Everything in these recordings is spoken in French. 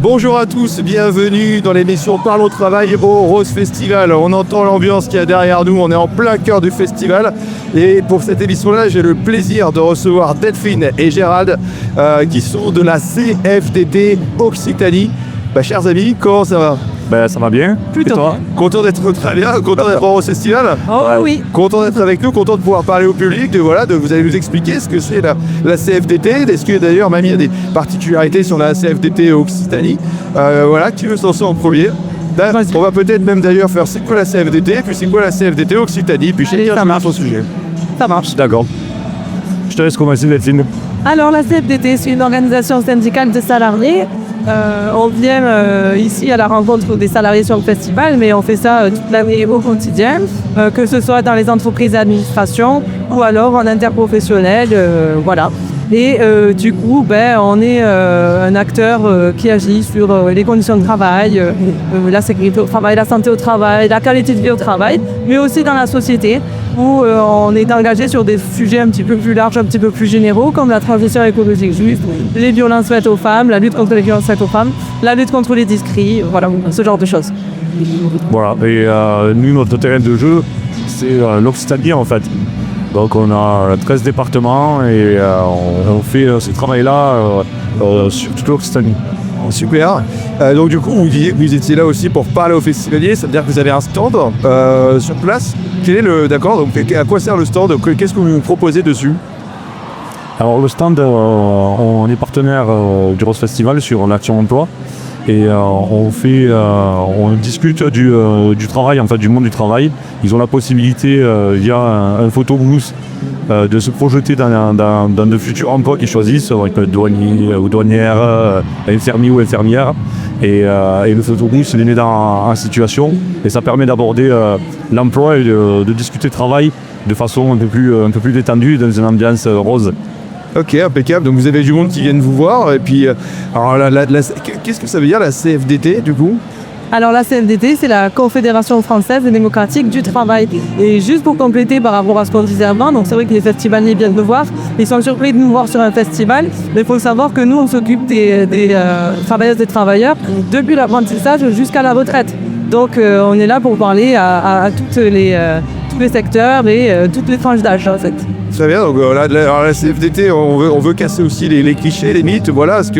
Bonjour à tous, bienvenue dans l'émission Parlons Travail au Rose Festival. On entend l'ambiance qu'il y a derrière nous, on est en plein cœur du festival. Et pour cette émission-là, j'ai le plaisir de recevoir Delphine et Gérald qui sont de la CFDT Occitanie. Chers amis, comment ça va? Ça va bien. Plutôt. Et toi? Content d'être très bien, content d'être au Rose Festival. Oh oui. Content d'être avec nous, content de pouvoir parler au public, vous allez nous expliquer ce que c'est la CFDT. Est-ce que d'ailleurs, même il y a des particularités sur la CFDT Occitanie. Qui veut s'en sortir en premier? On va peut-être même d'ailleurs faire c'est quoi la CFDT, puis c'est quoi la CFDT Occitanie, puis Ça marche au sujet. Ça marche. D'accord. Je te laisse commencer, Delphine. Alors la CFDT, c'est une organisation syndicale de salariés. On vient ici à la rencontre des salariés sur le festival, mais on fait ça toute l'année au quotidien, que ce soit dans les entreprises d'administration ou alors en interprofessionnel, voilà. Et du coup, on est un acteur qui agit sur les conditions de travail, la sécurité au travail, la santé au travail, la qualité de vie au travail, mais aussi dans la société où on est engagé sur des sujets un petit peu plus larges, un petit peu plus généraux, comme la transition écologique juste, les violences faites aux femmes, la lutte contre les violences faites aux femmes, la lutte contre les discrits, voilà, ce genre de choses. Voilà, et nous, notre terrain de jeu, c'est l'Occitanie en fait. Donc on a 13 départements et on fait ce travail-là sur toute l'Occitanie. Super. Donc du coup, vous étiez là aussi pour parler aux festivaliers, ça veut dire que vous avez un stand sur place. Quel est d'accord, donc à quoi sert le stand? Qu'est-ce que vous nous proposez dessus? Alors le stand, on est partenaire du Rose Festival sur l'Action Emploi et on discute du travail, en fait, du monde du travail. Ils ont la possibilité via un photobooth de se projeter dans de futurs emplois qu'ils choisissent, avec douanier ou douanière, infirmier ou infirmière. Et le photobooth les met en situation et ça permet d'aborder l'emploi et de discuter travail de façon un peu plus détendue dans une ambiance rose. Ok, impeccable. Donc vous avez du monde qui viennent vous voir. Et puis, qu'est-ce que ça veut dire la CFDT du coup? Alors la CFDT, c'est la Confédération française et démocratique du travail. Et juste pour compléter par rapport à ce qu'on disait avant, donc c'est vrai que les festivaliers viennent nous voir, ils sont surpris de nous voir sur un festival, mais il faut savoir que nous on s'occupe des travailleuses et travailleurs depuis l'apprentissage jusqu'à la retraite. Donc on est là pour parler à tous les secteurs et toutes les tranches d'âge en fait. Très bien, donc la CFDT, on veut casser aussi les clichés, les mythes, voilà, ce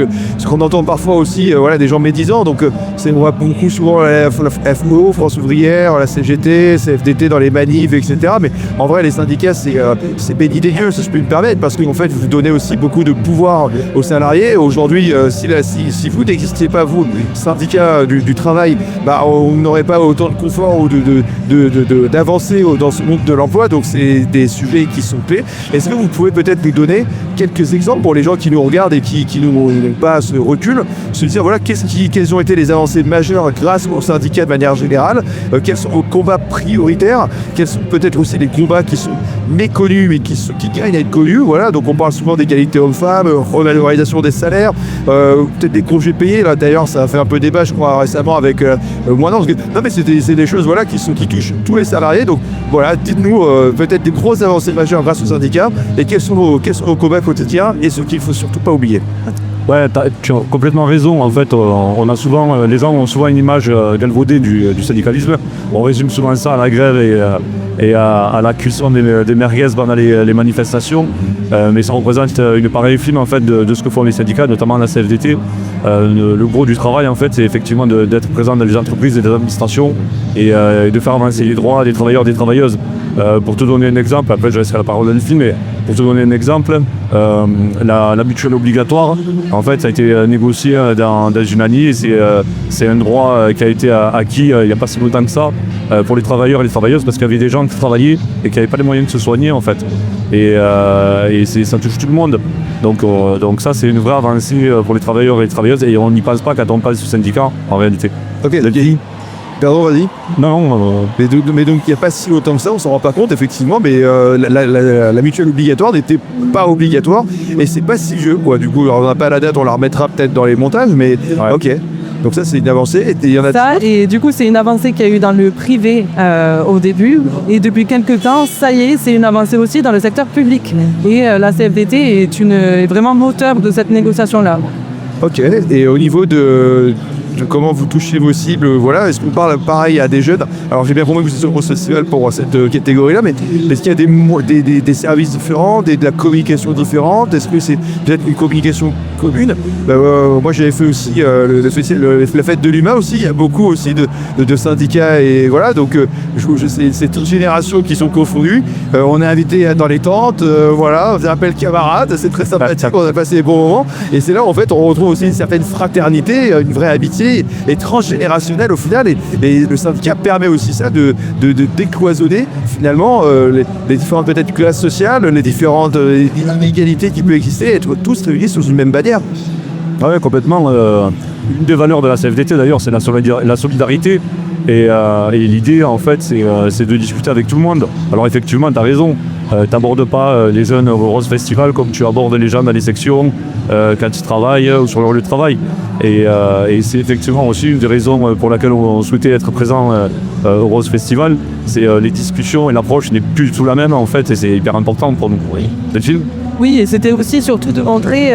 qu'on entend parfois aussi, des gens médisants, donc on voit beaucoup souvent la FO, France Ouvrière, la CGT, CFDT dans les manifs, etc. Mais en vrai, les syndicats, c'est bénidélieux, si je puis me permettre, parce qu'en fait, vous donnez aussi beaucoup de pouvoir aux salariés. Aujourd'hui, si vous n'existiez pas, vous, syndicat du travail, on n'aurait pas autant de confort ou d'avancer dans ce monde de l'emploi, donc c'est des sujets qui sont clés. Est-ce que vous pouvez peut-être nous donner quelques exemples pour les gens qui nous regardent et qui n'ont pas ce recul, se dire quelles ont été les avancées majeures grâce aux syndicats de manière générale, quels sont vos combats prioritaires, quels sont peut-être aussi les combats qui sont méconnus mais qui gagnent à être connus, voilà. Donc on parle souvent d'égalité hommes-femmes, revalorisation des salaires, peut-être des congés payés, là d'ailleurs ça a fait un peu débat je crois récemment avec non mais c'est des choses qui touchent tous les salariés, donc voilà, dites-nous peut-être des grosses avancées majeures grâce aux syndicats et quels sont vos combats quotidiens et ce qu'il ne faut surtout pas oublier. Ouais, tu as complètement raison. En fait, les gens ont souvent une image galvaudée du syndicalisme. On résume souvent ça à la grève et à la cuisson des merguez pendant les manifestations. Mais ça représente une part infime en fait de ce que font les syndicats, notamment la CFDT. Le gros du travail, en fait, c'est effectivement d'être présent dans les entreprises et les administrations et de faire avancer les droits des travailleurs et des travailleuses. Pour te donner un exemple, après je laisserai la parole à Delphine, mais pour te donner un exemple, la mutuelle obligatoire, en fait, ça a été négocié dans une année et c'est un droit qui a été acquis il n'y a pas si longtemps que ça pour les travailleurs et les travailleuses parce qu'il y avait des gens qui travaillaient et qui n'avaient pas les moyens de se soigner en fait. Et ça touche tout le monde. Donc ça, c'est une vraie avancée pour les travailleurs et les travailleuses et on n'y pense pas quand on parle du syndicat en réalité. Ok, pardon, vas-y. Non. Mais donc il n'y a pas si longtemps que ça, on s'en rend pas compte effectivement, mais la mutuelle obligatoire n'était pas obligatoire et c'est pas si vieux quoi. Du coup, alors, on n'a pas la date, on la remettra peut-être dans les montages, mais ouais. Ok. Donc ça c'est une avancée et il y en a ça, et du coup c'est une avancée qu'il y a eu dans le privé au début et depuis quelques temps ça y est, c'est une avancée aussi dans le secteur public et la CFDT est vraiment moteur de cette négociation là. Ok, et au niveau de comment vous touchez vos cibles, voilà, est-ce qu'on parle pareil à des jeunes? Alors j'ai bien compris que vous êtes sur le festival pour cette catégorie-là, mais est-ce qu'il y a des services différents, de la communication différente? Est-ce que c'est peut-être une communication commune? Moi j'avais fait aussi la fête de l'humain aussi, il y a beaucoup aussi de syndicats, et voilà, donc c'est toute génération qui sont confondues. On est invité dans les tentes, voilà, on fait appel camarades, c'est très sympathique, on a passé des bons moments, et c'est là en fait on retrouve aussi une certaine fraternité, une vraie amitié, et transgénérationnelle au final, et le syndicat permet aussi ça de décloisonner finalement les différentes peut-être classes sociales, les différentes inégalités qui peuvent exister, et être tous réunis sous une même bannière. Ah ouais, complètement. Une des valeurs de la CFDT d'ailleurs, c'est la solidarité. Et l'idée en fait c'est de discuter avec tout le monde. Alors effectivement tu as raison, t'abordes pas les jeunes au Rose Festival comme tu abordes les gens dans les sections quand ils travaillent ou sur leur lieu de travail. Et c'est effectivement aussi une des raisons pour laquelle on souhaitait être présent au Rose Festival. C'est les discussions et l'approche n'est plus du tout la même en fait, et c'est hyper important pour nous. Delphine ? Oui, et c'était aussi surtout de montrer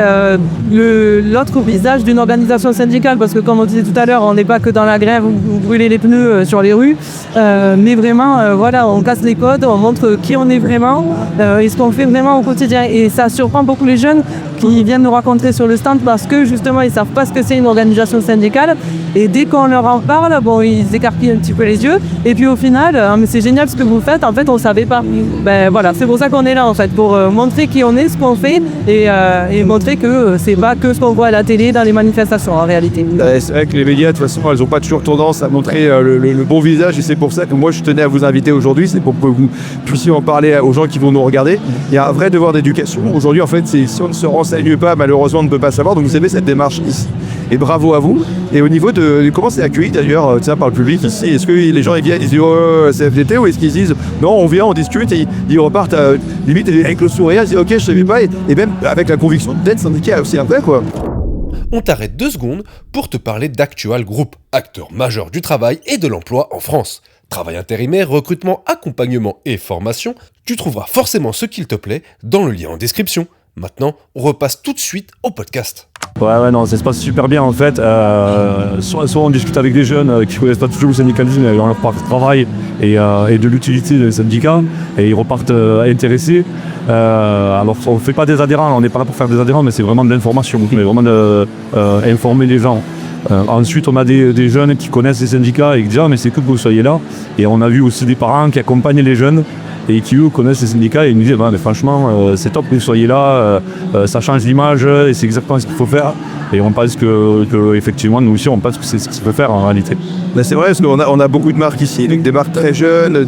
l'autre visage d'une organisation syndicale, parce que comme on disait tout à l'heure, on n'est pas que dans la grève ou brûler les pneus sur les rues, mais vraiment, voilà, on casse les codes, on montre qui on est vraiment et ce qu'on fait vraiment au quotidien. Et ça surprend beaucoup les jeunes qui viennent nous rencontrer sur le stand, parce que justement, ils ne savent pas ce que c'est une organisation syndicale, et dès qu'on leur en parle, bon, ils écarquillent un petit peu les yeux, et puis au final, mais c'est génial ce que vous faites, en fait, on ne savait pas. Ben voilà, c'est pour ça qu'on est là, en fait, pour montrer qui on est, ce qu'on fait, et montrer que c'est pas que ce qu'on voit à la télé dans les manifestations en réalité. C'est vrai que les médias de toute façon elles n'ont pas toujours tendance à montrer le bon visage, et c'est pour ça que moi je tenais à vous inviter aujourd'hui, c'est pour que vous puissiez en parler aux gens qui vont nous regarder. Il y a un vrai devoir d'éducation aujourd'hui en fait, si on ne se renseigne pas, malheureusement on ne peut pas savoir, donc vous avez cette démarche ici. Et bravo à vous. Et au niveau de comment c'est accueilli d'ailleurs par le public ici, est-ce que les gens ils viennent, ils disent CFDT, ou est-ce qu'ils disent non, on vient, on discute, et ils repartent limite avec le sourire, ils disent ok, je savais pas, et même avec la conviction d'être syndicat aussi après quoi. On t'arrête 2 secondes pour te parler d'Actual Group, acteur majeur du travail et de l'emploi en France. Travail intérimaire, recrutement, accompagnement et formation, tu trouveras forcément ce qu'il te plaît dans le lien en description. Maintenant, on repasse tout de suite au podcast. Ouais, non, ça se passe super bien en fait. Soit on discute avec des jeunes qui ne connaissent pas toujours le syndicalisme, et on leur parle de travail et de l'utilité des syndicats, et ils repartent intéressés. Alors on ne fait pas des adhérents, on n'est pas là pour faire des adhérents, mais c'est vraiment de l'information, mais vraiment informer les gens. Ensuite on a des jeunes qui connaissent les syndicats et qui disent mais c'est que vous soyez là, et on a vu aussi des parents qui accompagnent les jeunes et qui eux connaissent les syndicats, et ils nous disent mais franchement c'est top que vous soyez là, ça change l'image et c'est exactement ce qu'il faut faire, et on pense que effectivement nous aussi on pense que c'est ce qu'il faut faire en réalité. Ben c'est vrai, parce qu'on a beaucoup de marques ici, donc des marques très jeunes,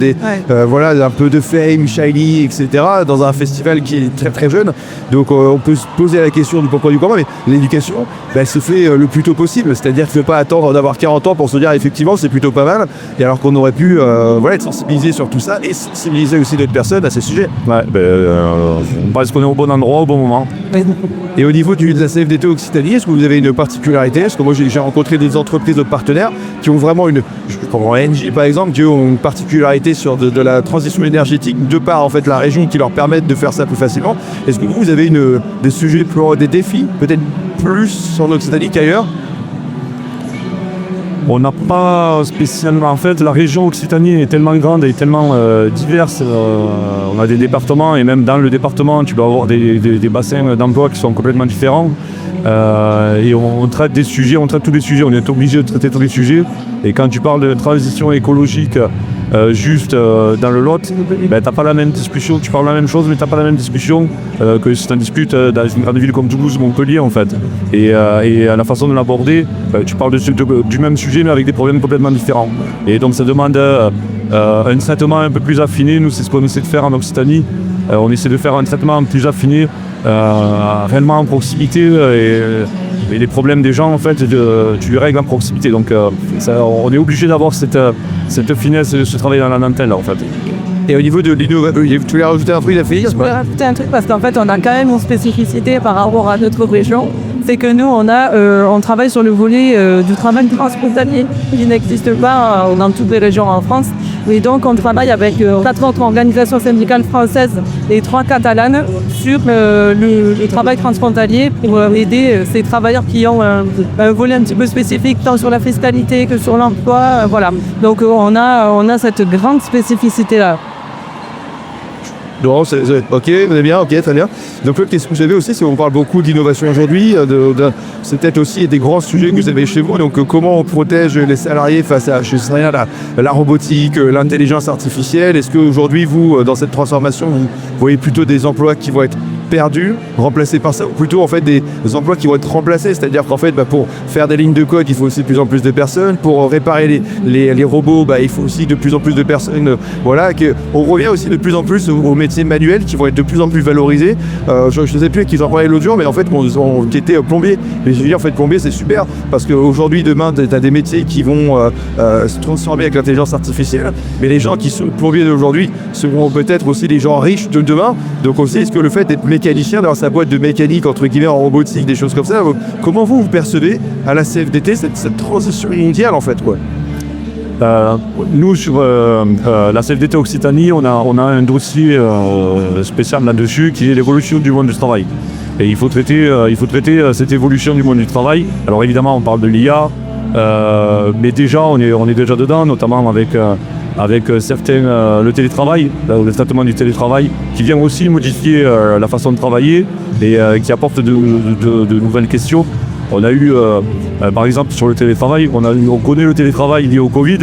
voilà, un peu de fame, shiny, etc. dans un festival qui est très très jeune, donc on peut se poser la question du pourquoi du comment, mais l'éducation se fait le plus tôt possible, c'est-à-dire qu'il ne faut pas attendre d'avoir 40 ans pour se dire effectivement c'est plutôt pas mal, et alors qu'on aurait pu être sensibilisé sur tout ça, et sensibiliser aussi d'autres personnes à ces sujets. Ouais, on pense qu'on est au bon endroit au bon moment. Et au niveau de la CFDT Occitanie, est-ce que vous avez une particularité? Parce que moi j'ai rencontré des entreprises, d'autres partenaires qui ont vraiment je prends NG par exemple, qui ont une particularité sur de la transition énergétique, de par en fait la région, qui leur permettent de faire ça plus facilement. Est-ce que vous avez des sujets, des défis, peut-être plus en Occitanie qu'ailleurs? On n'a pas spécialement, en fait, la région Occitanie est tellement grande et tellement diverse. On a des départements, et même dans le département, tu peux avoir des bassins d'emploi qui sont complètement différents. Et on traite des sujets, on traite tous les sujets, on est obligé de traiter tous les sujets. Et quand tu parles de transition écologique juste dans le Lot, t'as pas la même discussion, tu parles la même chose, mais t'as pas la même discussion que si tu en discutes dans une grande ville comme Toulouse ou Montpellier en fait. Et la façon de l'aborder, tu parles du même sujet mais avec des problèmes complètement différents. Et donc ça demande un traitement un peu plus affiné. Nous c'est ce qu'on essaie de faire en Occitanie. On essaie de faire un traitement plus affiné, réellement en proximité, et les problèmes des gens en fait tu les règles en proximité, donc on est obligé d'avoir cette finesse de ce travail dans la dentelle là, en fait. Et au niveau de l'innovation, tu voulais rajouter un truc, Félix? Je voulais rajouter un truc parce qu'en fait on a quand même une spécificité par rapport à notre région, c'est que nous on travaille sur le volet du travail transfrontalier qui n'existe pas dans toutes les régions en France. Et donc on travaille avec 4 autres organisations syndicales françaises et 3 catalanes sur le travail transfrontalier pour aider ces travailleurs qui ont un volet un petit peu spécifique tant sur la fiscalité que sur l'emploi. Voilà. Donc on a cette grande spécificité-là. Non, ok, vous allez bien, ok, très bien. Donc qu'est-ce que vous savez aussi, si on parle beaucoup d'innovation aujourd'hui, c'est peut-être aussi des grands sujets que vous avez chez vous. Donc comment on protège les salariés face à, je sais rien, la robotique, l'intelligence artificielle. Est-ce qu'aujourd'hui, vous, dans cette transformation, vous voyez plutôt des emplois qui vont être perdus, remplacés par ça, ou plutôt en fait des emplois qui vont être remplacés, c'est-à-dire qu'en fait pour faire des lignes de code, il faut aussi de plus en plus de personnes, pour réparer les robots, il faut aussi de plus en plus de personnes, voilà, on revient aussi de plus en plus aux métiers manuels qui vont être de plus en plus valorisés. Je ne sais plus qu'ils en parlaient l'autre jour, mais en fait qui étaient plombiers. Mais je veux dire, en fait, plombier c'est super, parce qu'aujourd'hui, demain, tu as des métiers qui vont se transformer avec l'intelligence artificielle, mais les gens qui sont plombiers d'aujourd'hui seront peut-être aussi les gens riches de demain. Donc aussi, est-ce que le fait d'être mécanicien, d'avoir sa boîte de mécanique entre guillemets en robotique, des choses comme ça, comment vous percevez à la CFDT cette transition mondiale en fait, quoi? Nous, sur la CFDT Occitanie, on a un dossier spécial là-dessus qui est l'évolution du monde du travail. Et il faut traiter cette évolution du monde du travail. Alors évidemment, on parle de l'IA, mais déjà, on est déjà dedans, notamment avec certains, le télétravail, le traitement du télétravail, qui vient aussi modifier la façon de travailler et qui apporte de nouvelles questions. On a eu, par exemple, sur le télétravail, on connaît le télétravail lié au Covid,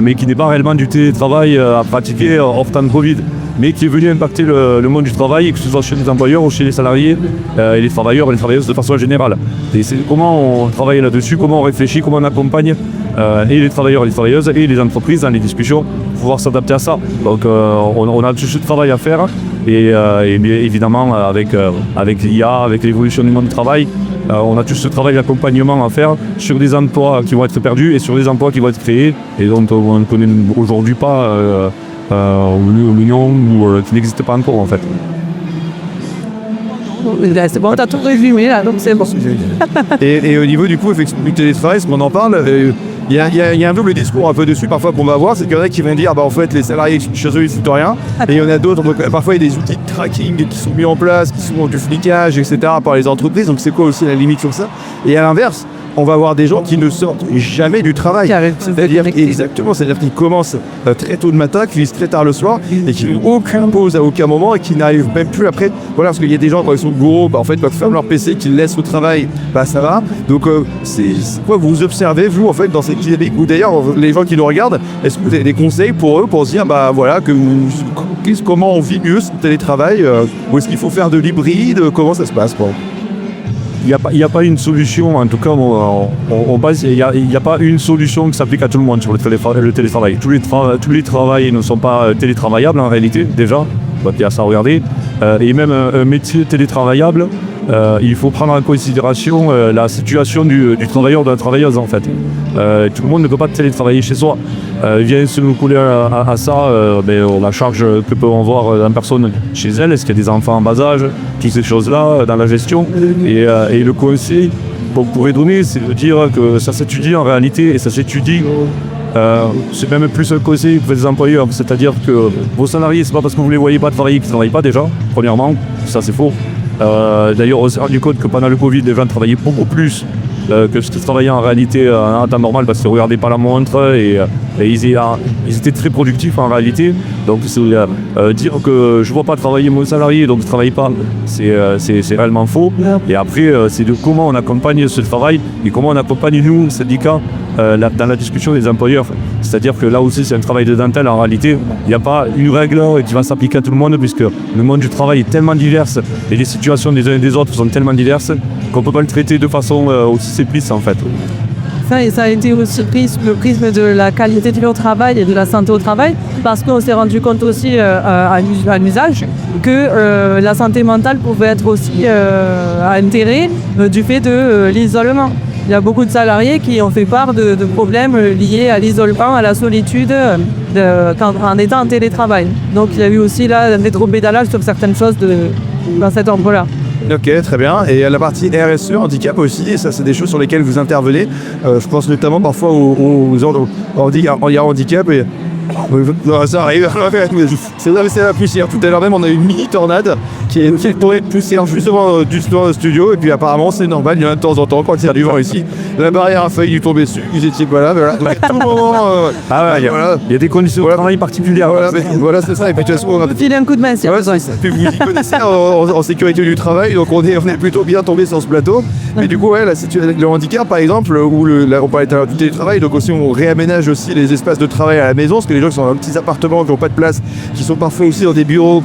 mais qui n'est pas réellement du télétravail à pratiquer hors temps de Covid, mais qui est venu impacter le monde du travail, que ce soit chez les employeurs ou chez les salariés, et les travailleurs et les travailleuses de façon générale. Et c'est comment on travaille là-dessus, comment on réfléchit, comment on accompagne et les travailleurs et les travailleuses et les entreprises dans les discussions pour pouvoir s'adapter à ça. Donc on a tout ce travail à faire, et évidemment avec l'IA, avec l'évolution du monde du travail, on a tout ce travail d'accompagnement à faire sur des emplois qui vont être perdus et sur des emplois qui vont être créés et dont on ne connaît aujourd'hui pas l'Union ou qui n'existe pas encore en fait. C'est bon, t'as tout résumé là, donc c'est bon. Et au niveau du coup, effectivement, du télétravail, on en parle, il y a un double discours un peu dessus parfois qu'on va voir, c'est qu'il y en a qui vont dire en fait les salariés chez eux ils foutent rien, et il y en a d'autres, donc parfois il y a des outils de tracking qui sont mis en place, qui sont du flicage, etc. par les entreprises, donc c'est quoi aussi la limite sur ça? Et à l'inverse, on va avoir des gens qui ne sortent jamais du travail. C'est-à-dire qu'ils commencent très tôt le matin, qui finissent très tard le soir, et qui n'ont aucune pause à aucun moment, et qui n'arrivent même plus après. Voilà, parce qu'il y a des gens, quand ils sont gouraux, en fait, quand ils ferment leur PC, qu'ils laissent au travail, ça va. Donc, c'est quoi vous observez, vous, en fait, dans cette dynamique? Ou d'ailleurs, les gens qui nous regardent, est-ce que vous avez des conseils pour eux, pour se dire, voilà, comment on vit mieux ce télétravail? Ou est-ce qu'il faut faire de l'hybride? Comment ça se passe, quoi? Il n'y a pas une solution, en tout cas, il n'y a pas une solution qui s'applique à tout le monde sur le télétravail. Tous les travails ne sont pas télétravaillables en réalité, déjà, il y a ça à regarder. Et même un métier télétravaillable, il faut prendre en considération la situation du travailleur ou de la travailleuse en fait. Tout le monde ne peut pas télétravailler chez soi. Vient se nous couler à ça la charge que peut avoir une personne chez elle, est-ce qu'il y a des enfants en bas âge, toutes ces choses-là dans la gestion. Et le conseil qu'on pourrait donner, c'est de dire que ça s'étudie en réalité, et ça s'étudie. C'est même plus un conseil pour les employeurs, c'est-à-dire que vos salariés, c'est pas parce que vous ne les voyez pas travailler qu'ils ne travaillent pas déjà, premièrement, ça c'est faux. D'ailleurs, on s'est rendu compte que pendant le Covid, les gens travaillaient beaucoup plus que ce qu'ils travaillaient en réalité en temps normal parce qu'ils ne regardaient pas la montre et ils étaient très productifs en réalité. Donc dire que je ne vois pas travailler mon salarié donc je ne travaille pas, c'est réellement faux. Et après, c'est de comment on accompagne ce travail et comment on accompagne nous, syndicats, dans la discussion des employeurs. C'est-à-dire que là aussi c'est un travail de dentelle en réalité. Il n'y a pas une règle qui va s'appliquer à tout le monde puisque le monde du travail est tellement divers et les situations des uns et des autres sont tellement diverses qu'on ne peut pas le traiter de façon aussi simpliste en fait. Ça a été aussi le prisme de la qualité de vie au travail et de la santé au travail, parce qu'on s'est rendu compte aussi à l'usage que la santé mentale pouvait être aussi altérée du fait de l'isolement. Il y a beaucoup de salariés qui ont fait part de problèmes liés à l'isolement, à la solitude en étant en télétravail. Donc il y a eu aussi là un rétropédalage sur certaines choses dans cet endroit-là. Ok, très bien. Et la partie RSE, handicap aussi, et ça c'est des choses sur lesquelles vous intervenez. Je pense notamment parfois on dit il y a handicap et Non, ça arrive. C'est vrai, mais c'est la poussière. Tout à l'heure même, on a eu une mini tornade qui est tombée de poussière justement du studio. Et puis apparemment, c'est normal. Il y en a de temps en temps quand il y a du vent ici. La barrière a failli lui tomber dessus. Ils étaient pas là. Voilà. Tout le moment, Ah ouais, voilà. il y a des conditions de travail particulières. Voilà, c'est ça. Et puis de toute façon, on a Filer un coup de main si besoin. puis vous y connaissez en sécurité du travail, donc on est plutôt bien tombé sur ce plateau. Mais du coup, ouais, le handicap par exemple, ou là, on parlait tout à l'heure du télétravail, donc aussi on réaménage aussi les espaces de travail à la maison, parce que les gens qui sont dans petits appartements, qui n'ont pas de place, qui sont parfois aussi dans des bureaux,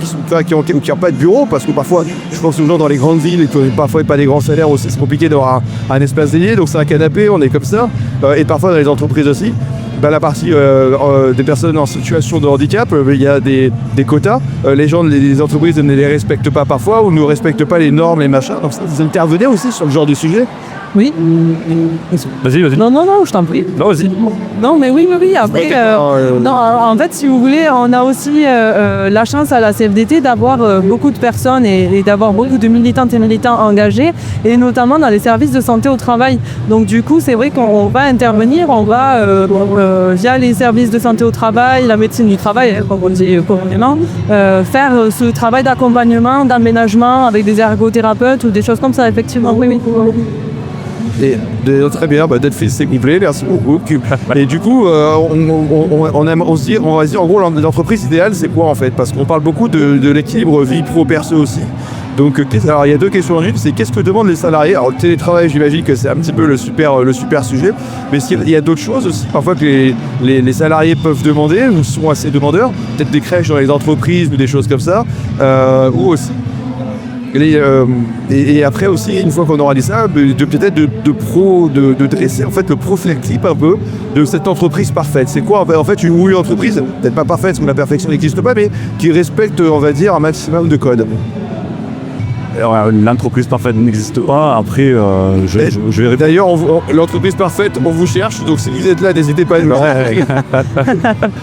qui n'ont pas de bureau, parce que parfois, je pense aux gens dans les grandes villes, et parfois pas des grands salaires aussi, c'est compliqué d'avoir un espace dédié, donc c'est un canapé, on est comme ça, et parfois dans les entreprises aussi. La partie des personnes en situation de handicap, il y a des quotas. Les entreprises ne les respectent pas parfois ou ne respectent pas les normes et machins. Donc vous intervenez aussi sur le genre de sujet. Oui. Vas-y. Non, je t'en prie. Non, vas-y. Non, mais oui. Après, non, en fait, si vous voulez, on a aussi la chance à la CFDT d'avoir beaucoup de personnes et d'avoir beaucoup de militantes et militants engagés, et notamment dans les services de santé au travail. Donc, du coup, c'est vrai qu'on va intervenir, on va, via les services de santé au travail, la médecine du travail, comme on dit communément, faire ce travail d'accompagnement, d'aménagement avec des ergothérapeutes ou des choses comme ça, effectivement. Oui. Très bien, d'être fait, c'est complet, merci beaucoup. Et du coup, on va se dire, en gros, l'entreprise idéale, c'est quoi en fait? Parce qu'on parle beaucoup de l'équilibre vie pro-perso aussi. Donc, alors il y a deux questions en une, c'est qu'est-ce que demandent les salariés? Alors le télétravail, j'imagine que c'est un petit peu le super sujet, mais il y a d'autres choses aussi, parfois que les salariés peuvent demander, ou sont assez demandeurs, peut-être des crèches dans les entreprises ou des choses comme ça, ou aussi. Et après aussi, une fois qu'on aura dit ça, peut-être de dresser en fait le profil type un peu de cette entreprise parfaite. C'est quoi en fait une entreprise, peut-être pas parfaite parce que la perfection n'existe pas, mais qui respecte, on va dire, un maximum de codes. L'entreprise parfaite n'existe pas. Après, je vais répondre. D'ailleurs, l'entreprise parfaite, on vous cherche. Donc, si vous êtes là, n'hésitez pas à nous.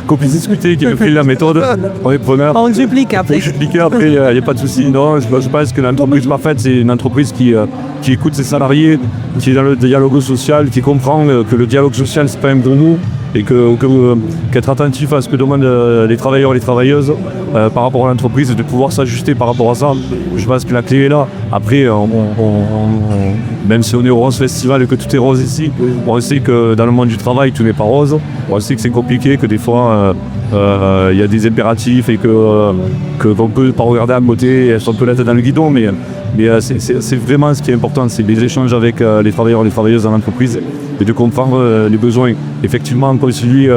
Qu'on puisse discuter, qui me file la méthode. On est preneur. On duplique après. Après, il n'y a pas de souci. Non, je pense que l'entreprise parfaite, c'est une entreprise qui écoute ses salariés, qui est dans le dialogue social, qui comprend que le dialogue social, c'est pas un de nous. Et qu'être attentif à ce que demandent les travailleurs et les travailleuses par rapport à l'entreprise et de pouvoir s'ajuster par rapport à ça. Je pense que la clé est là. Après, même si on est au Rose Festival et que tout est rose ici, on sait que dans le monde du travail, tout n'est pas rose. On sait que c'est compliqué, que des fois, il y a des impératifs et qu'on peut pas regarder à côté, elles sont un peu la tête dans le guidon, mais c'est vraiment ce qui est important, c'est les échanges avec les travailleurs et les travailleuses dans l'entreprise et de comprendre les besoins. Effectivement, concilier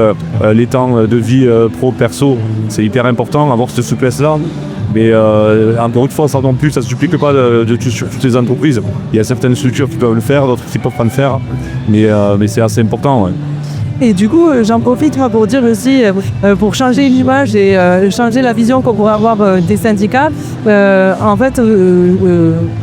les temps de vie pro-perso, c'est hyper important, avoir cette souplesse-là. Mais encore une fois, ça non plus, ça ne se duplique pas sur toutes les entreprises. Il y a certaines structures qui peuvent le faire, d'autres qui ne peuvent pas le faire, mais c'est assez important. Ouais. Et du coup, j'en profite moi pour dire aussi, pour changer l'image et changer la vision qu'on pourrait avoir des syndicats, en fait,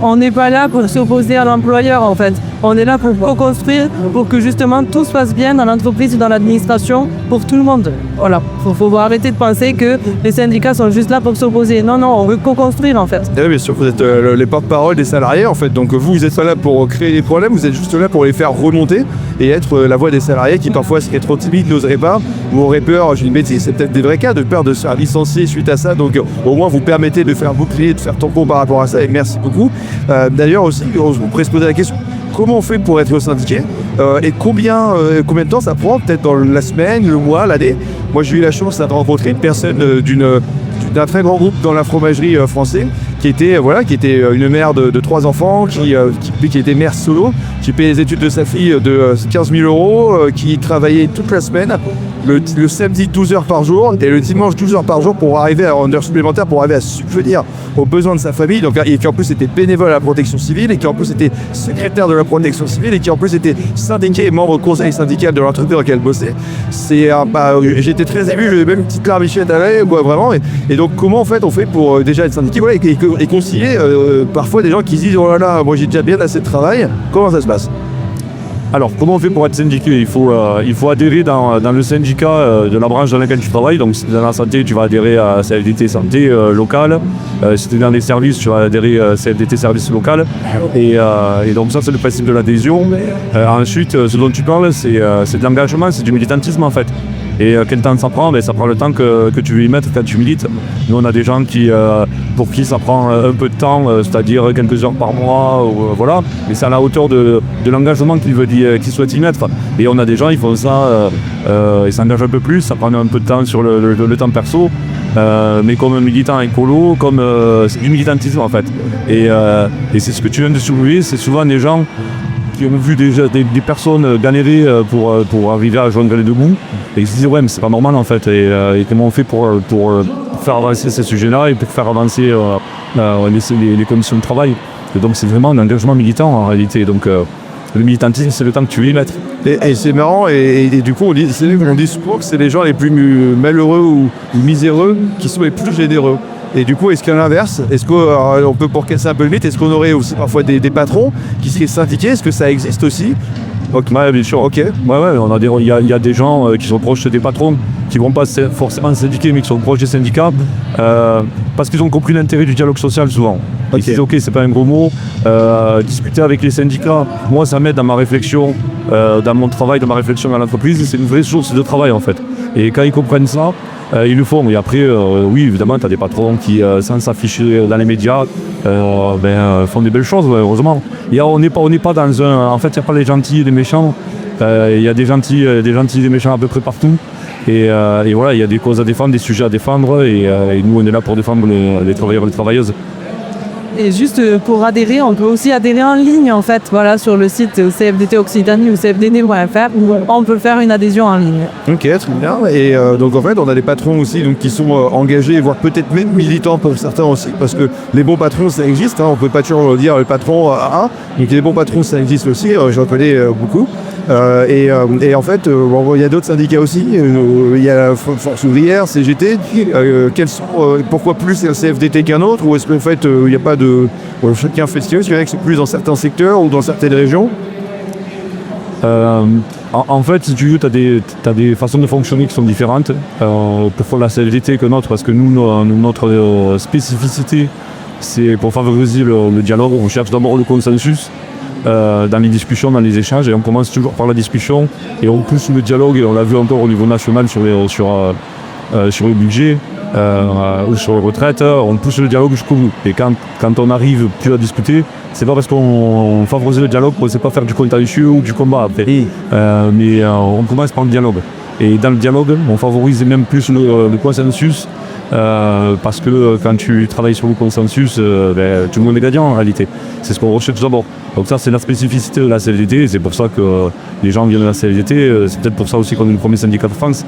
on n'est pas là pour s'opposer à l'employeur, en fait. On est là pour co-construire, pour que justement tout se passe bien dans l'entreprise et dans l'administration pour tout le monde. Voilà, faut arrêter de penser que les syndicats sont juste là pour s'opposer. Non, on veut co-construire en fait. Oui, bien sûr, vous êtes les porte-parole des salariés en fait. Donc vous êtes pas là pour créer des problèmes, vous êtes juste là pour les faire remonter et être la voix des salariés qui parfois seraient trop timides, n'oseraient pas ou auraient peur. Je dis mais c'est peut-être des vrais cas de peur de se faire licencier suite à ça. Donc au moins vous permettez de faire bouclier, de faire tampon par rapport à ça et merci beaucoup. D'ailleurs aussi, on pourrait se poser la question. Comment on fait pour être syndiqué et combien de temps ça prend, peut-être dans la semaine, le mois, l'année. Moi j'ai eu la chance de rencontrer une personne d'un très grand groupe dans la fromagerie français qui était une mère de 3 enfants, qui était mère solo, qui payait les études de sa fille de 15 000 €, qui travaillait toute la semaine, le samedi 12 heures par jour et le dimanche 12 heures par jour pour arriver en heures supplémentaires pour arriver à subvenir aux besoins de sa famille, donc, et qui en plus était bénévole à la protection civile et qui en plus était secrétaire de la protection civile et qui en plus était syndiqué et membre conseil syndical de l'entreprise dans laquelle elle bossait. J'étais très ému, j'avais même une petite larmichette à l'œil, vraiment. Et donc comment en fait on fait pour déjà être syndiqué et concilier parfois des gens qui se disent oh là là, moi j'ai déjà bien assez de travail. Comment ça se passe? Alors, comment on fait pour être syndiqué? Il faut adhérer dans le syndicat de la branche dans laquelle tu travailles. Donc, si tu es dans la santé, tu vas adhérer à CFDT Santé locale. Si tu es dans les services, tu vas adhérer à CFDT Service local. Et donc, ça, c'est le principe de l'adhésion. Ensuite, ce dont tu parles, c'est de l'engagement, c'est du militantisme, en fait. Et quel temps ça prend? Ça prend le temps que tu veux y mettre quand tu milites. Nous, on a des gens pour qui ça prend un peu de temps, c'est-à-dire quelques heures par mois, voilà. Mais c'est à la hauteur de l'engagement qu'ils souhaitent y mettre. Et on a des gens, ils font ça, ils s'engagent un peu plus, ça prend un peu de temps sur le temps perso. Mais comme un militant écolo, c'est du militantisme en fait. Et c'est ce que tu viens de soulever, c'est souvent des gens qui ont vu déjà des personnes galérer pour arriver à joindre les deux bouts. Et ils se disent ouais mais c'est pas normal en fait. Et comment on fait pour faire avancer ces sujets-là et pour faire avancer les conditions de travail. Et donc c'est vraiment un engagement militant en réalité. Donc le militantisme c'est le temps que tu veux y mettre. Et c'est marrant, et du coup on dit souvent que c'est les gens les plus malheureux ou miséreux qui sont les plus généreux. Et du coup, est-ce qu'à l'inverse, est-ce qu'on peut, pour casser un peu le mythe, est-ce qu'on aurait aussi parfois des patrons qui seraient syndiqués? Est-ce que ça existe aussi? Okay. Ouais, bien sûr. Ok. Ouais, il y a des gens qui sont proches des patrons, qui vont pas forcément syndiquer, mais qui sont proches des syndicats, parce qu'ils ont compris l'intérêt du dialogue social souvent. Ils disent ok, c'est pas un gros mot. Discuter avec les syndicats, moi ça m'aide dans ma réflexion, dans mon travail, dans ma réflexion à l'entreprise, c'est une vraie source de travail en fait. Et quand ils comprennent ça, ils le font. Et après, oui, évidemment, tu as des patrons qui, sans s'afficher dans les médias, font des belles choses, ouais, heureusement. Et on n'est pas dans un... En fait, il n'y a pas les gentils et les méchants. Il y a des gentils et des méchants à peu près partout. Et voilà, il y a des causes à défendre, des sujets à défendre. Et nous, on est là pour défendre les travailleurs et les travailleuses. Et juste pour adhérer, on peut aussi adhérer en ligne en fait, voilà, sur le site CFDT Occitanie ou cfdt.fr, on peut faire une adhésion en ligne. Ok, très bien. Et donc en fait, on a des patrons aussi donc, qui sont engagés, voire peut-être même militants pour certains aussi, parce que les bons patrons, ça existe, hein, on ne peut pas toujours dire le patron donc les bons patrons, ça existe aussi, j'en connais beaucoup. Et en fait, il y a d'autres syndicats aussi, il y a la Force ouvrière, CGT, pourquoi plus c'est le CFDT qu'un autre, ou est-ce qu'en fait il n'y a pas de... chacun fait ce qu'il veut, c'est-à-dire que c'est plus dans certains secteurs ou dans certaines régions? En fait, si tu veux, tu as des façons de fonctionner qui sont différentes. Pour la CFDT que notre, parce que notre spécificité, c'est pour favoriser le dialogue, on cherche d'abord le consensus. Dans les discussions, dans les échanges, et on commence toujours par la discussion et on pousse le dialogue, et on l'a vu encore au niveau national sur le budget ou sur les retraites, on pousse le dialogue jusqu'au bout. Et quand on arrive plus à discuter, c'est pas parce qu'on favorise le dialogue qu'on ne sait pas faire du contentieux ou du combat après. Mais on commence par le dialogue. Et dans le dialogue, on favorise même plus le consensus. Parce que quand tu travailles sur le consensus, tout le monde est gagnant en réalité. C'est ce qu'on recherche d'abord. Donc ça, c'est la spécificité de la CFDT, et c'est pour ça que les gens viennent de la CFDT. C'est peut-être pour ça aussi qu'on est le premier syndicat de France.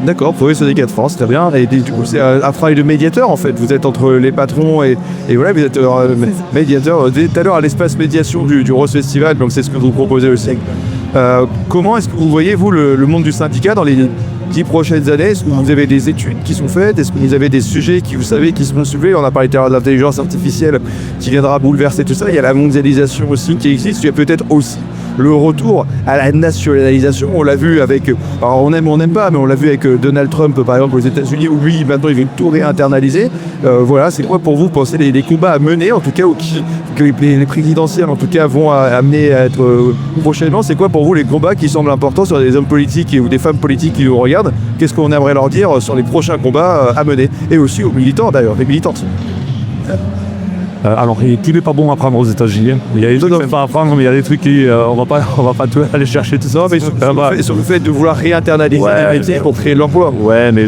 D'accord, premier syndicat de France, très bien. Et du coup, c'est un travail de médiateur en fait. Vous êtes entre les patrons et voilà, vous êtes médiateur. Tout à l'heure à l'espace médiation du Rose Festival, donc c'est ce que vous proposez aussi. Comment est-ce que vous voyez, vous, le monde du syndicat dans les 10 prochaines années? Est-ce que vous avez des études qui sont faites? Est-ce que vous avez des sujets qui, vous savez, qui seront soulevés? On a parlé tout à l'heure de l'intelligence artificielle qui viendra bouleverser tout ça. Il y a la mondialisation aussi qui existe. Il y a peut-être aussi le retour à la nationalisation. On l'a vu avec, alors on aime ou on n'aime pas, mais on l'a vu avec Donald Trump par exemple aux États-Unis, où lui maintenant il veut tout réinternaliser. Voilà, c'est quoi pour vous penser les combats à mener, en tout cas, ou que les présidentielles en tout cas vont amener à être prochainement? C'est quoi pour vous les combats qui semblent importants sur des hommes politiques ou des femmes politiques qui nous regardent? Qu'est-ce qu'on aimerait leur dire sur les prochains combats à mener? Et aussi aux militants d'ailleurs, les militantes. Alors, tout n'est pas bon à prendre aux États-Unis. Il y a des trucs pas à prendre, mais il y a des trucs qui on va pas tout aller chercher tout ça. Mais sur le fait de vouloir réinternaliser les métiers pour créer de l'emploi. Ouais, mais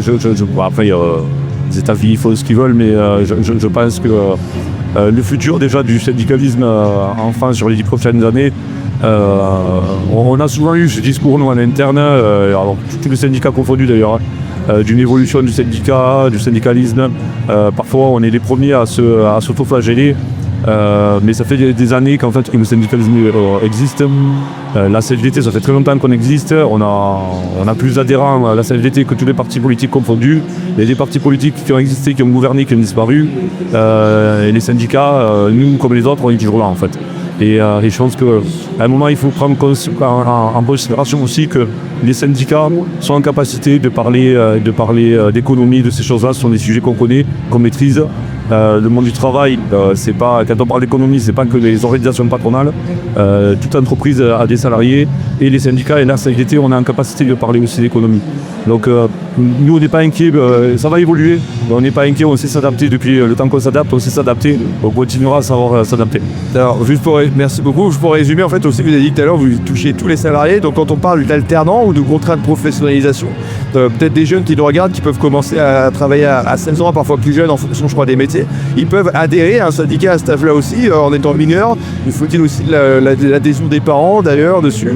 après, les États-Unis font ce qu'ils veulent, mais je pense que le futur déjà du syndicalisme en France sur les 10 prochaines années, on a souvent eu ce discours nous en interne, alors tous les syndicats confondus d'ailleurs, d'une évolution du syndicat, du syndicalisme. Parfois on est les premiers à s'auto-flageller, mais ça fait des années qu'en fait que le syndicalisme existe. La CFDT, ça fait très longtemps qu'on existe. On a plus d'adhérents à la CFDT que tous les partis politiques confondus. Il y a des partis politiques qui ont existé, qui ont gouverné, qui ont disparu. Et les syndicats, nous comme les autres, on est toujours là en fait. Et je pense qu'à un moment, il faut prendre en considération aussi que les syndicats sont en capacité de parler d'économie, de ces choses-là. Ce sont des sujets qu'on connaît, qu'on maîtrise. Le monde du travail, c'est pas, quand on parle d'économie, c'est pas que les organisations patronales. Toute entreprise a des salariés et les syndicats et la CGT, on est en capacité de parler aussi d'économie. Donc nous on n'est pas inquiets, ça va évoluer, on n'est pas inquiets, on sait s'adapter depuis le temps qu'on s'adapte, on sait s'adapter, on continuera à savoir s'adapter. Alors, merci beaucoup. Juste pour résumer, en fait, aussi, vous avez dit tout à l'heure, vous touchez tous les salariés. Donc, quand on parle d'alternants ou de contrats de professionnalisation, peut-être des jeunes qui nous regardent, qui peuvent commencer à travailler à 16 ans, parfois plus jeunes, en fonction, je crois, des métiers, ils peuvent adhérer à un syndicat à ce stade-là aussi, en étant mineurs. Il faut-il aussi l'adhésion des parents, d'ailleurs, dessus?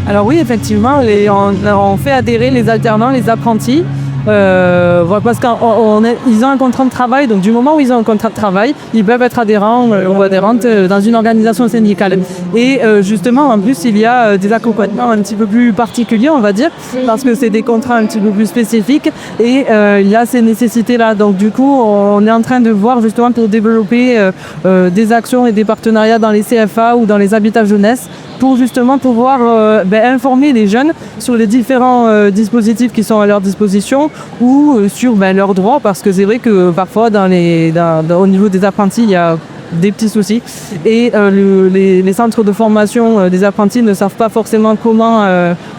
Alors oui, effectivement, on fait adhérer les alternants, les apprentis, parce qu'ils ont un contrat de travail, donc du moment où ils ont un contrat de travail, ils peuvent être adhérents ou adhérentes dans une organisation syndicale. Et justement, en plus, il y a des accompagnements un petit peu plus particuliers, on va dire, parce que c'est des contrats un petit peu plus spécifiques et il y a ces nécessités-là. Donc du coup, on est en train de voir justement pour développer des actions et des partenariats dans les CFA ou dans les habitats jeunesse pour justement pouvoir informer les jeunes sur les différents dispositifs qui sont à leur disposition ou sur leurs droits, parce que c'est vrai que parfois au niveau des apprentis, il y a des petits soucis et les centres de formation des apprentis ne savent pas forcément comment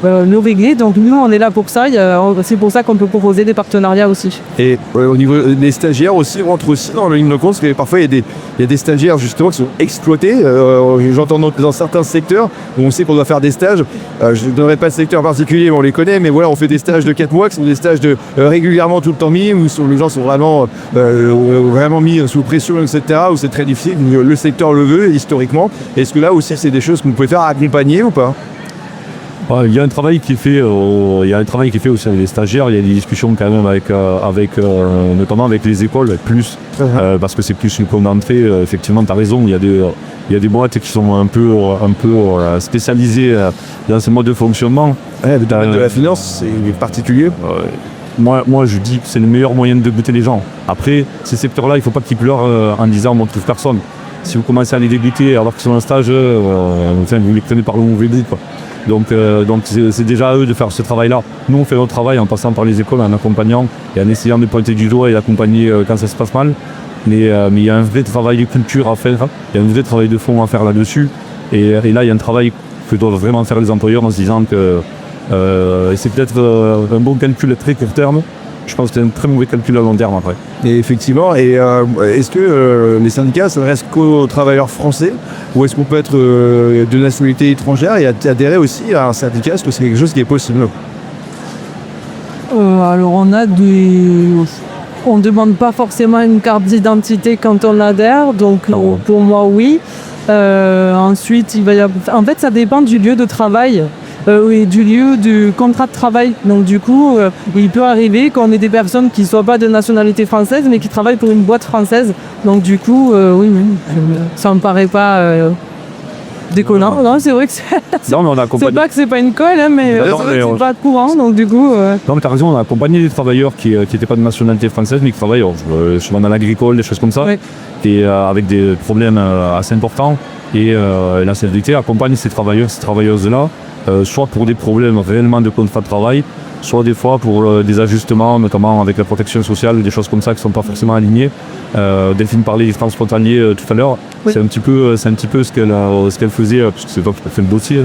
nous régler, donc nous on est là pour ça, c'est pour ça qu'on peut proposer des partenariats aussi. Et au niveau des stagiaires aussi, on rentre aussi dans le ligne de compte, parce que parfois il y a des stagiaires justement qui sont exploités, j'entends dans certains secteurs où on sait qu'on doit faire des stages, je ne donnerai pas de secteur particulier mais on les connaît, mais voilà, on fait des stages de 4 mois qui sont des stages de régulièrement tout le temps mis, où les gens sont vraiment mis sous pression, etc., où c'est très difficile. Le secteur le veut historiquement. Est-ce que là aussi c'est des choses que vous pouvez faire accompagner ou pas? Il y a un travail qui est fait, aussi avec les stagiaires. Il y a des discussions quand même notamment avec les écoles, parce que c'est plus une commande d'entrée. Effectivement, tu as raison. Il y a des boîtes qui sont un peu spécialisées dans ce mode de fonctionnement. De la finance, c'est particulier. Moi, je dis que c'est le meilleur moyen de débuter les gens. Après, ces secteurs-là, il ne faut pas qu'ils pleurent en disant on ne trouve personne. Si vous commencez à les débuter alors qu'ils sont en stage, vous les prenez par le mauvais bout, quoi. Donc c'est déjà à eux de faire ce travail-là. Nous, on fait notre travail en passant par les écoles, en accompagnant et en essayant de pointer du doigt et d'accompagner quand ça se passe mal. Mais il y a un vrai travail de culture à faire, il y a un vrai travail de fond à faire là-dessus. Et là, il y a un travail que doivent vraiment faire les employeurs en se disant que c'est peut-être un bon calcul à très court terme. Je pense que c'est un très mauvais calcul à long terme après. Et effectivement, est-ce que les syndicats s'adressent qu'aux travailleurs français ou est-ce qu'on peut être de nationalité étrangère et adhérer aussi à un syndicat? Est-ce que c'est quelque chose qui est possible? Alors on ne demande pas forcément une carte d'identité quand on adhère, donc pour moi oui. Ensuite, en fait ça dépend du lieu de travail. Et du lieu du contrat de travail. Donc du coup, il peut arriver qu'on ait des personnes qui ne soient pas de nationalité française, mais qui travaillent pour une boîte française. Donc du coup, oui, ça ne me paraît pas déconnant. Non, c'est vrai que c'est pas que c'est pas une colle, hein, mais c'est pas courant. Donc du coup. Non, mais t'as raison, on a accompagné des travailleurs qui n'étaient pas de nationalité française, mais qui travaillent souvent dans l'agricole, des choses comme ça, oui. Et avec des problèmes assez importants. Et la CFDT accompagne ces travailleurs, ces travailleuses-là. Soit pour des problèmes réellement de contrat de travail, soit des fois pour des ajustements, notamment avec la protection sociale, des choses comme ça qui ne sont pas forcément alignées. Delphine parlait des transfrontaliers tout à l'heure. Oui. C'est un petit peu ce qu'elle faisait, parce que c'est toi qui as fait le dossier.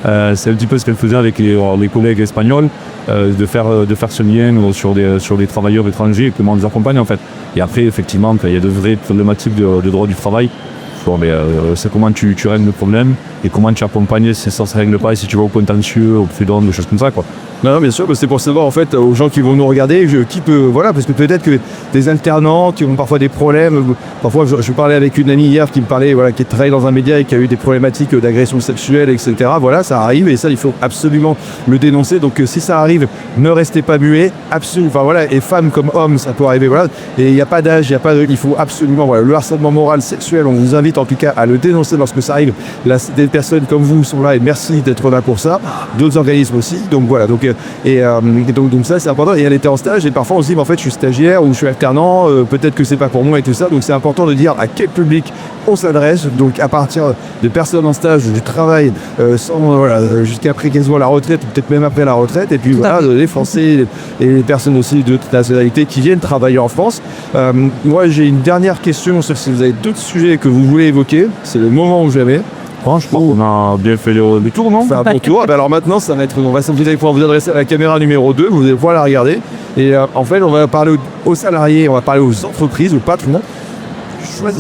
C'est un petit peu ce qu'elle faisait avec les collègues espagnols, de faire ce lien sur des travailleurs étrangers et comment on les accompagne en fait. Et après, effectivement, il y a de vraies problématiques de droit du travail. Mais c'est comment tu règles le problème et comment tu accompagnes si ça ne se règle pas et si tu vas au contentieux, au prud'homme, des choses comme ça, quoi. Non, bien sûr, c'est pour savoir en fait aux gens qui vont nous regarder qui peut, voilà, parce que peut-être que des alternants qui ont parfois des problèmes. Parfois, je parlais avec une amie hier qui me parlait, voilà, qui travaille dans un média et qui a eu des problématiques d'agression sexuelle, etc. Voilà, ça arrive et ça, il faut absolument le dénoncer. Donc, si ça arrive, ne restez pas muets, absolument. Enfin voilà, et femmes comme hommes, ça peut arriver, voilà. Et il n'y a pas d'âge, il faut absolument, voilà, le harcèlement moral, sexuel. On vous invite en tout cas à le dénoncer lorsque ça arrive. Là, des personnes comme vous sont là et merci d'être là pour ça. D'autres organismes aussi. Donc voilà. Donc ça c'est important. Et elle était en stage et parfois on se dit en fait je suis stagiaire ou je suis alternant, peut-être que c'est pas pour moi et tout ça. Donc c'est important de dire à quel public on s'adresse. Donc à partir de personnes en stage du travail jusqu'à après quasiment la retraite, peut-être même après la retraite. Et puis voilà, les Français et les personnes aussi de toute nationalité qui viennent travailler en France. Moi j'ai une dernière question, sauf si vous avez d'autres sujets que vous voulez évoquer. C'est le moment où jamais. Je pense qu'on a bien fait le tour, non? On fait un bon tour. Ben alors maintenant, ça va être, vous allez pouvoir vous adresser à la caméra numéro 2, vous allez pouvoir la regarder. Et en fait, on va parler aux salariés, on va parler aux entreprises, aux patrons.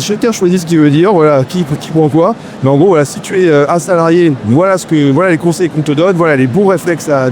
Chacun choisit ce qu'il veut dire, voilà, qui prend quoi. Mais en gros, voilà, si tu es un salarié, voilà les conseils qu'on te donne, voilà les bons réflexes à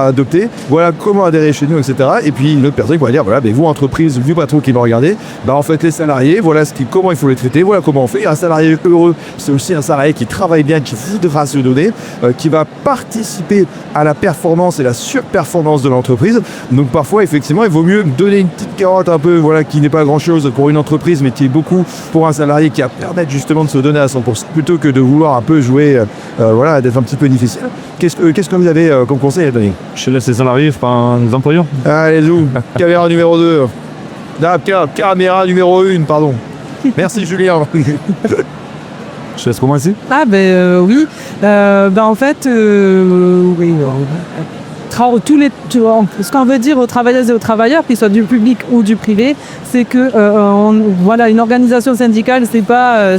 adopter, voilà comment adhérer chez nous, etc. Et puis une autre personne qui va dire, voilà, vous entreprise, vu patron qui va regarder, en fait les salariés, voilà comment il faut les traiter, voilà comment on fait. Un salarié heureux, c'est aussi un salarié qui travaille bien, qui voudra se donner, qui va participer à la performance et la surperformance de l'entreprise. Donc parfois, effectivement, il vaut mieux donner une petite carotte un peu, voilà, qui n'est pas grand-chose pour une entreprise, mais qui est beaucoup pour un salarié qui va permettre justement de se donner à 100%, plutôt que de vouloir un peu jouer, d'être un petit peu difficile. Qu'est-ce que vous avez comme conseil à donner? Je laisse les salariés, pas les employeurs. Allez, zoom, caméra numéro 2. Caméra numéro 1, pardon. Merci Julien. Je te laisse commencer. Oui. En fait, oui. Ce qu'on veut dire aux travailleuses et aux travailleurs, qu'ils soient du public ou du privé, c'est que une organisation syndicale, c'est pas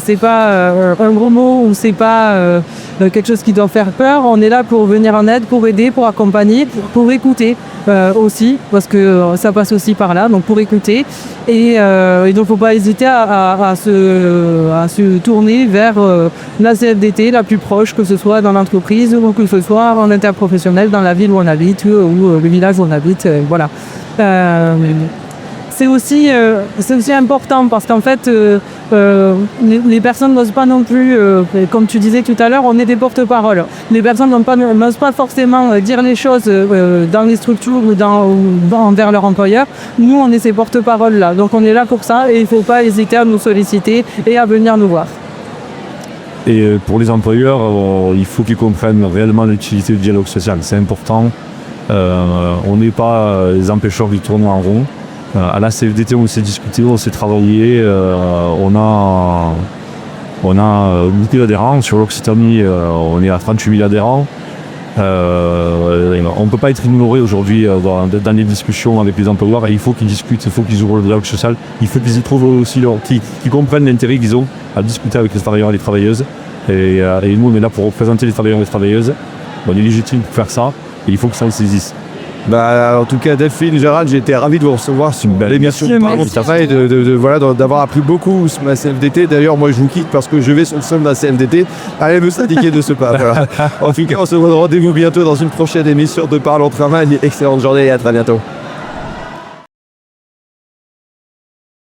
un gros mot ou c'est pas quelque chose qui doit faire peur. On est là pour venir en aide, pour aider, pour accompagner, pour écouter aussi, parce que ça passe aussi par là, donc pour écouter. Et donc il ne faut pas hésiter à se tourner vers la CFDT la plus proche, que ce soit dans l'entreprise ou que ce soit en interprofessionnel dans la ville où on habite ou le village où on habite. Voilà. C'est aussi important parce qu'en fait, les personnes n'osent pas non plus, comme tu disais tout à l'heure, on est des porte-parole. Les personnes n'osent pas forcément dire les choses dans les structures ou envers leur employeur. Nous, on est ces porte-paroles-là. Donc on est là pour ça et il ne faut pas hésiter à nous solliciter et à venir nous voir. Et pour les employeurs, il faut qu'ils comprennent réellement l'utilité du dialogue social. C'est important. On n'est pas les empêcheurs qui tournent en rond. À la CFDT, on s'est discuté, on s'est travaillé. On a beaucoup d'adhérents. Sur l'Occitanie, on est à 38 000 adhérents. On ne peut pas être ignoré aujourd'hui dans les discussions avec les employeurs. Et il faut qu'ils discutent, il faut qu'ils ouvrent le dialogue social. Il faut qu'ils y trouvent aussi qu'ils comprennent l'intérêt qu'ils ont à discuter avec les travailleurs et les travailleuses. Et nous, on est là pour représenter les travailleurs et les travailleuses. On est légitime pour faire ça. Et il faut que ça les saisisse. En tout cas, Delphine, Gérald, j'ai été ravi de vous recevoir sur l'émission d'avoir appris beaucoup sur la CFDT. D'ailleurs, moi, je vous quitte parce que je vais sur le sol de la CFDT. Allez me syndiquer de ce pas. Voilà. En tout cas, on se donne rendez-vous bientôt dans une prochaine émission de Parlons Travail. Excellente journée et à très bientôt.